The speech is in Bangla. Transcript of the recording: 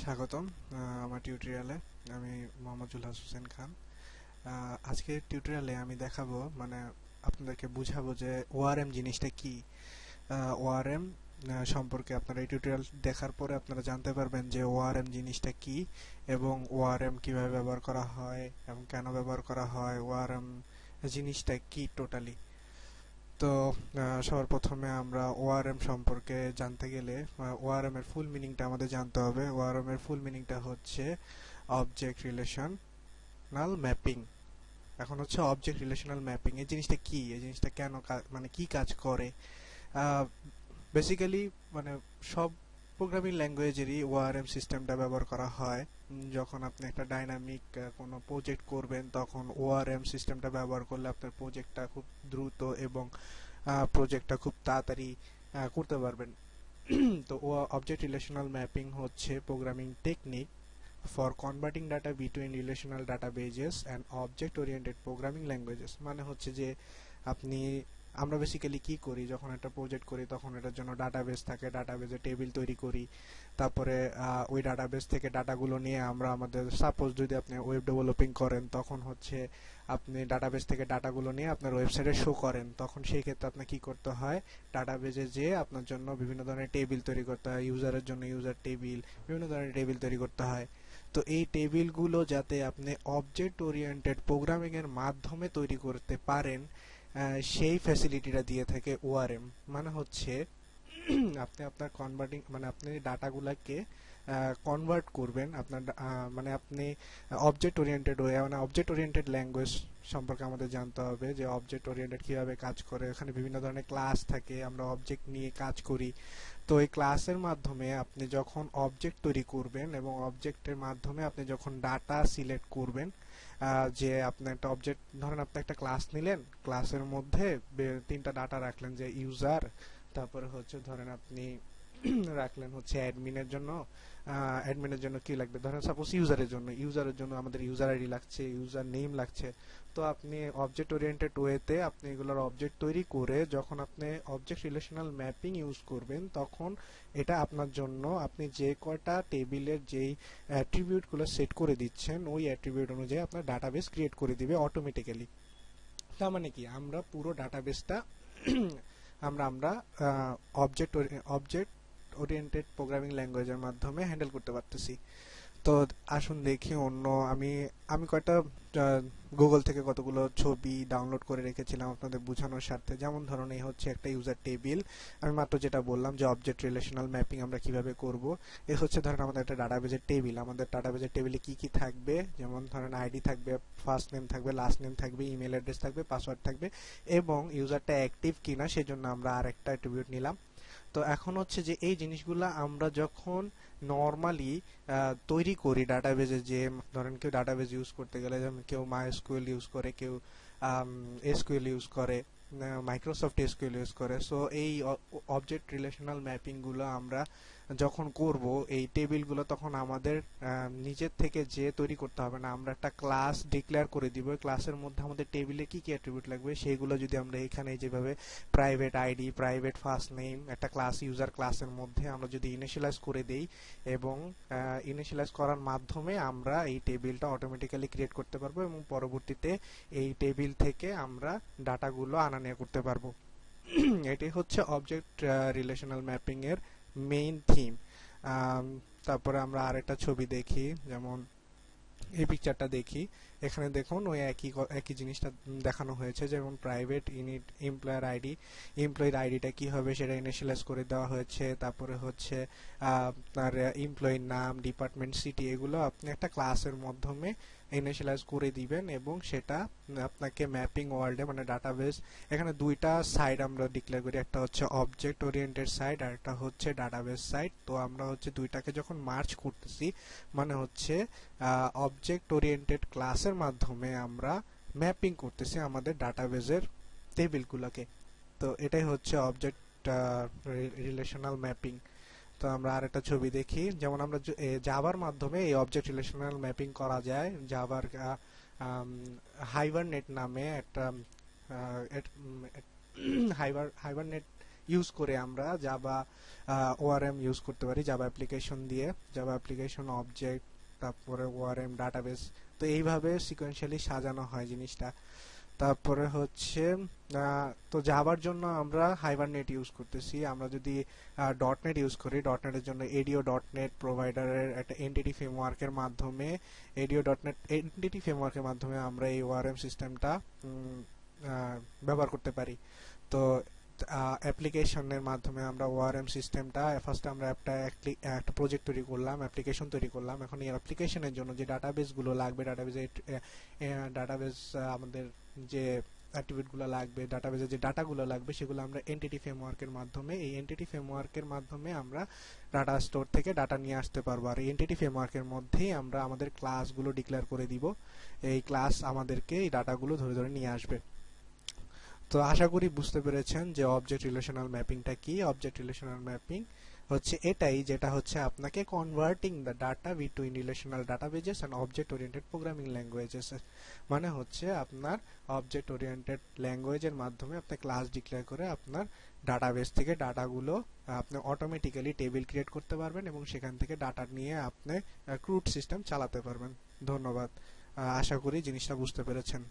স্বাগতম আমার টিউটোরিয়ালে। আমি মোহাম্মদ জুলহাস হোসেন খান। আজকের টিউটোরিয়ালে আমি দেখাবো আপনাদেরকে বুঝাবো যে ওআরএম জিনিসটা কি। ওআরএম সম্পর্কে আপনারা এই টিউটোরিয়াল দেখার পরে আপনারা জানতে পারবেন যে ওআরএম জিনিসটা কি এবং ওআরএম কিভাবে ব্যবহার করা হয় এবং কেন ব্যবহার করা হয়, ওআরএম জিনিসটা কি টোটালি। তো সবার প্রথমে আমরা ওআরএম সম্পর্কে জানতে গেলে ওআরএম এর ফুল মিনিংটা আমাদের জানতে হবে। ওআরএম এর ফুল মিনিংটা হচ্ছে অবজেক্ট রিলেশনাল ম্যাপিং। এখন হচ্ছে অবজেক্ট রিলেশনাল ম্যাপিং এই জিনিসটা কি, এই জিনিসটা কেন মানে কি কাজ করে। বেসিক্যালি মানে সব প্রোগ্রামিং ল্যাঙ্গুয়েজেরই ওআরএম সিস্টেমটা ব্যবহার করা হয়। যখন আপনি একটা ডাইনামিক কোনো প্রজেক্ট করবেন তখন ওআরএম সিস্টেমটা ব্যবহার করলে আপনার প্রজেক্টটা খুব দ্রুত এবং প্রজেক্টটা খুব তাড়াতাড়ি করতে পারবেন। তো অবজেক্ট রিলেশনাল ম্যাপিং হচ্ছে programming technique for converting data between relational databases and object oriented programming languages. মানে হচ্ছে যে আপনি আমরা বেসিক্যালি কি করি, যখন একটা প্রজেক্ট করি তখন এটার জন্য ডাটাবেস থাকে, ডাটাবেজে টেবিল তৈরি করি। তারপরে ওই ডাটাবেস থেকে ডাটাগুলো নিয়ে আমরা আমাদের, সাপোজ যদি আপনি ওয়েব ডেভেলপিং করেন তখন হচ্ছে আপনি ডাটাবেস থেকে ডাটাগুলো নিয়ে আপনার ওয়েবসাইটে শো করেন, তখন সেই ক্ষেত্রে আপনার কি করতে হয়, ডাটাবেজে যেয়ে আপনার জন্য বিভিন্ন ধরনের টেবিল তৈরি করতে হয়, ইউজারের জন্য ইউজার টেবিল, বিভিন্ন ধরনের টেবিল তৈরি করতে হয়। তো এই টেবিলগুলো যাতে আপনি অবজেক্ট ওরিয়েন্টেড প্রোগ্রামিং এর মাধ্যমে তৈরি করতে পারেন, সেই ফ্যাসিলিটিটা দিয়ে থাকে ওআরএম। মানে হচ্ছে আপনি আপনার কনভার্টিং মানে আপনি ডাটাগুলোকে কনভার্ট করবেন আপনার মানে আপনি অবজেক্ট ওরিয়েন্টেড ওয়ে, মানে অবজেক্ট ওরিয়েন্টেড ল্যাঙ্গুয়েজ সম্পর্কে আমাদের জানতে হবে যে অবজেক্ট ওরিয়েন্টেড কিভাবে কাজ করে। এখানে বিভিন্ন ধরনের ক্লাস থাকে, আমরা অবজেক্ট নিয়ে কাজ করি। তো এই ক্লাসের মাধ্যমে আপনি যখন অবজেক্ট তৈরি করবেন এবং অবজেক্টের মাধ্যমে আপনি যখন ডাটা সিলেক্ট করবেন, যে আপনি একটা অবজেক্ট, ধরেন আপনি একটা ক্লাস নিলেন, ক্লাসের মধ্যে তিনটা ডাটা রাখলেন, যে ইউজার, তারপরে হচ্ছে ধরেন আপনি রাখলেন হচ্ছে অ্যাডমিনের জন্য কি লাগবে, ধরেন সাপোজ ইউজারের জন্য আমাদের ইউজার আইডি লাগছে, ইউজার নেম লাগছে। তো আপনি অবজেক্ট ওরিয়েন্টেড ওয়েতে আপনি এগুলোর অবজেক্ট তৈরি করে যখন আপনি অবজেক্ট রিলেশনাল ম্যাপিং ইউজ করবেন তখন এটা আপনার জন্য, আপনি যে কয়টা টেবিলের যেই অ্যাট্রিবিউটগুলো সেট করে দিচ্ছেন ওই অ্যাট্রিবিউট অনুযায়ী আপনার ডাটাবেস ক্রিয়েট করে দিবে অটোমেটিক্যালি। তার মানে কি, আমরা পুরো ডাটাবেসটা আমরা আমরা অবজেক্ট অবজেক্ট ওরিয়েন্টেড প্রোগ্রামিং ল্যাঙ্গুয়েজের মাধ্যমে হ্যান্ডেল করতে পারতেছি। তো আসুন দেখি অন্য, আমি আমি কয়টা গুগল থেকে কতগুলো ছবি ডাউনলোড করে রেখেছিলাম আপনাদের বোঝানোর স্বার্থে। যেমন ধরুন এই হচ্ছে একটা ইউজার টেবিল, আমি মাত্র যেটা বললাম যে অবজেক্ট রিলেশনাল ম্যাপিং আমরা কিভাবে করব। এ হচ্ছে ধরেন আমাদের একটা ডাটাবেজের টেবিল, আমাদের ডাটাবেজের টেবিলে কি কি থাকবে, যেমন ধরেন আইডি থাকবে, ফার্স্ট নেম থাকবে, লাস্ট নেম থাকবে, ইমেল অ্যাড্রেস থাকবে, পাসওয়ার্ড থাকবে এবং ইউজারটা অ্যাক্টিভ কিনা সেজন্য আমরা আরেকটা অ্যাট্রিবিউট নিলাম। তো এখন হচ্ছে যে এই জিনিসগুলো আমরা যখন নর্মালি তৈরি করি ডাটাবেজে, যে ধরেন কেউ ডাটাবেজ ইউজ করতে গেলে, যেমন কেউ মাইএসকিউএল ইউজ করে, কেউ এসকিউএল ইউজ করে, মাইক্রোসফট এসকিউএল ইউজ করে। সো এই অবজেক্ট রিলেশনাল ম্যাপিং গুলো আমরা যখন করব এই টেবিলগুলো, তখন আমাদের নিজের থেকে যে তৈরি করতে হবে না, আমরা একটা ক্লাস ডিক্লেয়ার করে দিব। ক্লাসের মধ্যে আমাদের টেবিলে কি কি অ্যাট্রিবিউট লাগবে সেইগুলো যদি আমরা এখানে যেভাবে private ID, private first name, একটা ক্লাস ইউজার ক্লাসের মধ্যে আমরা যদি ইনিশিয়ালাইজ করে দেই এবং ইনিশিয়ালাইজ করার মাধ্যমে আমরা এই টেবিলটা অটোমেটিক্যালি ক্রিয়েট করতে পারবো এবং পরবর্তীতে এই টেবিল থেকে আমরা ডাটাগুলো আনা নেওয়া করতে পারবো। এটাই হচ্ছে অবজেক্ট রিলেশনাল ম্যাপিং এর মেইন থিম। তারপরে আমরা আরেকটা ছবি দেখি, যেমন এই পিকচারটা দেখি, এখানে দেখুন ওই একই জিনিসটা দেখানো হয়েছে, যেমন প্রাইভেট ইনিট এমপ্লয়ার আইডি, এমপ্লয়ির আইডিটা কি হবে সেটা ইনিশিয়ালাইজ করে দেওয়া হয়েছে। তারপরে হচ্ছে আপনার এমপ্লয়ির নাম, ডিপার্টমেন্ট, সিটি, এগুলো আপনি একটা ক্লাসের মাধ্যমে ইনিশিয়ালাইজ করে দিবেন এবং সেটা আপনাকে ম্যাপিং ওয়ার্ল্ডে, মানে ডাটাবেস, এখানে দুইটা সাইড আমরা ডিক্লেয়ার করি, একটা হচ্ছে অবজেক্ট ওরিয়েন্টেড সাইড আর একটা হচ্ছে ডাটাবেস সাইড। তো আমরা হচ্ছে দুইটাকে যখন মার্চ করতেছি, মানে হচ্ছে অবজেক্ট ওরিয়েন্টেড ক্লাসের মাধ্যমে আমরা ম্যাপিং করতেছি আমাদের ডাটাবেজের টেবিলগুলোকে। তো এটাই হচ্ছে অবজেক্ট রিলেশনাল ম্যাপিং। তো আমরা আরেকটা ছবি দেখি, যেমন আমরা জাভার মাধ্যমে এই অবজেক্ট রিলেশনাল ম্যাপিং করা যায়। জাভার হাইবারনেট নামে একটা হাইবারনেট ইউজ করে আমরা জাভা ওআরএম ইউজ করতে পারি, জাভা অ্যাপ্লিকেশন দিয়ে, জাভা অ্যাপ্লিকেশন অবজেক্ট, তারপরে ওআরএম ডাটাবেস। তো এইভাবে সিকোয়েন্সিয়ালি সাজানো হয় জিনিসটা। তারপরে হচ্ছে তো জাভার জন্য আমরা হাইবারনেট ইউজ করতেছি। আমরা যদি ডটনেট ইউজ করি, ডটনেটের জন্য এডিও ডটনেট প্রোভাইডারের একটা এনটিটি ফ্রেমওয়ার্কের মাধ্যমে, এডিও ডটনেট এনটিটি ফ্রেমওয়ার্কের মাধ্যমে আমরা এই ওআরএম সিস্টেমটা ব্যবহার করতে পারি। তো অ্যাপ্লিকেশনের মাধ্যমে আমরা ওআরএম সিস্টেমটা ফার্স্ট আমরা একটা প্রজেক্ট তৈরি করলাম, অ্যাপ্লিকেশন তৈরি করলাম। এখন এই অ্যাপ্লিকেশনের জন্য যে ডাটাবেসগুলো লাগবে, ডাটাবেস আমাদের যে অ্যাট্রিবিউটগুলো লাগবে, ডাটাবেসে যে ডাটাগুলো লাগবে, সেগুলো আমরা এনটিটি ফ্রেমওয়ার্কের মাধ্যমে, এই এনটিটি ফ্রেমওয়ার্কের মাধ্যমে আমরা ডাটা স্টোর থেকে ডাটা নিয়ে আসতে পারবো। আর এই এনটিটি ফ্রেমওয়ার্কের মধ্যেই আমরা আমাদের ক্লাসগুলো ডিক্লেয়ার করে দিব। এই ক্লাস আমাদেরকে এই ডাটাগুলো ধরে ধরে নিয়ে আসবে। তো আশা করি বুঝতে পেরেছেন যে অবজেক্ট রিলেশনাল ম্যাপিংটা কি। অবজেক্ট রিলেশনাল ম্যাপিং হচ্ছে এটাই, যেটা হচ্ছে আপনাকে converting the data between relational databases and object oriented programming languages. মানে হচ্ছে আপনার অবজেক্ট ওরিয়েন্টেড ল্যাঙ্গুয়েজের মাধ্যমে আপনি ক্লাস ডিক্লেয়ার করে আপনার ডাটাবেস থেকে ডাটাগুলো আপনি অটোমেটিক্যালি টেবিল ক্রিয়েট করতে পারবেন এবং সেখান থেকে ডাটা নিয়ে আপনি ক্রুড সিস্টেম চালাতে পারবেন। ধন্যবাদ। আশা করি জিনিসটা বুঝতে পেরেছেন।